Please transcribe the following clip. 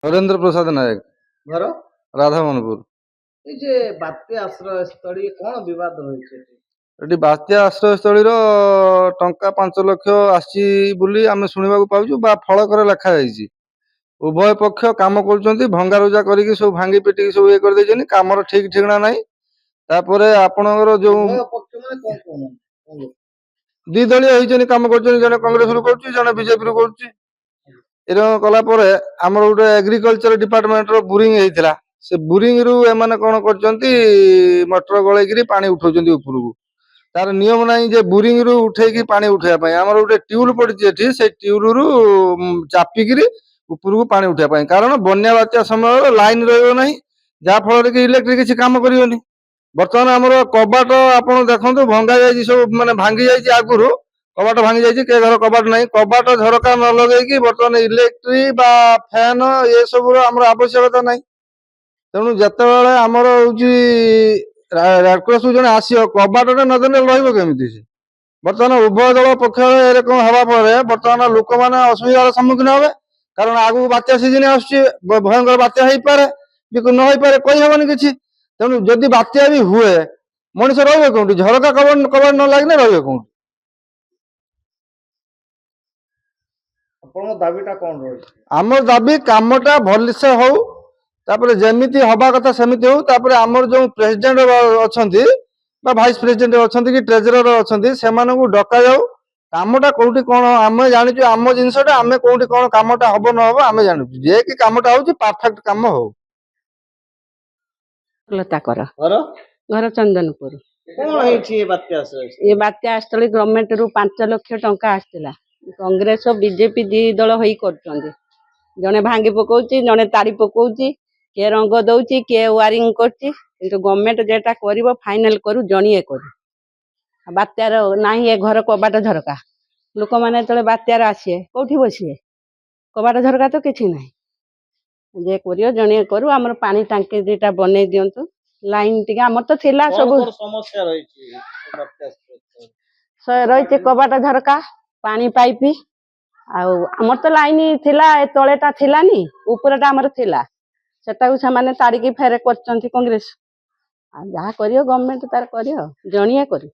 हरेंद्र प्रसाद नायक घर राधामोहनपुर। ये जे बात्या आश्रय स्थली कौन विवाद होइছে एटी बात्या आश्रयस्थली टंका 5 लाख आसी बुली आमे सुनिबाकू पाउछु बा फलकर लेखा जाइछि। उभय पक्ष काम करुचंती भंगारुजा करिकि सब भांगी पिटिकि सब ए कर देछनि कामर ठीक ठिकना नाही। तापरे आपणकर जो उभय पक्ष माने कौन कौन दी दलिया होइछनि काम करछनि जने कांग्रेस रु करछि जने बीजेपी रु करछि। एरम कला परे हमर गोटे एग्रीकल्चर डिपार्टमेंट रो बोरिंग हेइतिला से बोरिंग रु एमाने कोन करछंती मोटर गळेगिरी पानी उठौछंती उपरकू। तार नियम नाही जे बोरिंग रु उठेकी पानी उठेया पई हमर गोटे ट्यूब पड़िछि एठी से ट्यूब रु चापिकिरी उपरकू पानी उठेया पई कारण बन्या बात्या समय लाइन रहइबो नाही जा फल कि इलेक्ट्रिक किछि काम करियोनी। बर्तमान हमर कबाट आपण देखंतु भंगा जायछि सब माने भांगी जायछि आगुरु कबाट भांगी जायछि के घर कबाट नाही कबाट झरका न लगेकी बर्तमान इलेक्ट्रिक बा फैन ये सब हमर आवश्यकता नाही। तेणु जेतेबेले हमर होउछि रेडक्रॉस जने आसियो कबाटटे न देले रहइबो केमिति से बर्तमान उभय दल पक्ष एरकम हवा परे बर्तमान लोक माने असुविधार सम्मुखीन होबे कारण आगु बात्या सीजन आसुछि भयंकर बात्या हेइ पारे कि न हेइ पारे कहि हेबनी किछि। तेणु जदि बात्या भी हुए मनीष रहिबे कोउठी झरका कबाट न लागने रहिबे कोउठी। आपण दाबीटा कोन रहै हमर दाबी कामटा भलसे हो तापर जेमिति हवा कथा सेमिति हो तापर हमर जो प्रेसिडेंट अछंती बा वाइस प्रेसिडेंट अछंती कि ट्रेजरर अछंती सेमानन को डका जाऊ कामटा कोउठी कोन आमे जानिछु आम जिंसटा आमे कोउठी कोन कामटा हबो न हबो आमे जानिछु जे कि कामटा होची परफेक्ट काम हो। लता कर घर घर चंदनपुर कौन हेछि बात्या आश्रय ये बात्या आश्रय गवर्नमेंट रु 5 लाख टंका आस्तिला कांग्रेस बीजेपी दी दल होई करछंदी जने भांगी पकोउची जने ताड़ी पकोउची के रंग दउची के वायरिंग करची किंतु गवर्नमेंट जेटा करिवो फाइनल करू जणिए करू बात्यार नाही ए घर कबाट झरका लोक माने तळे बात्यार आसीए कोठी बसिए कबाट झरका तो किछि नाही जे करियो जणिए करू हमर पानी टांकी जेटा बनै दियंतु लाइन टिका हमर तो थिला सब समस्या रहिछि बात्या आश्रय रहिছে कबाट झरका पानी पाइप आउ हमर तो लाइन थिला ए तळेटा थिलानी ऊपरटा हमर थिला सेटाକୁ ସେମାନେ तारिकी फेरे करचंती कांग्रेस आ जहा करियो गवर्नमेंट तार करियो जणिए करू।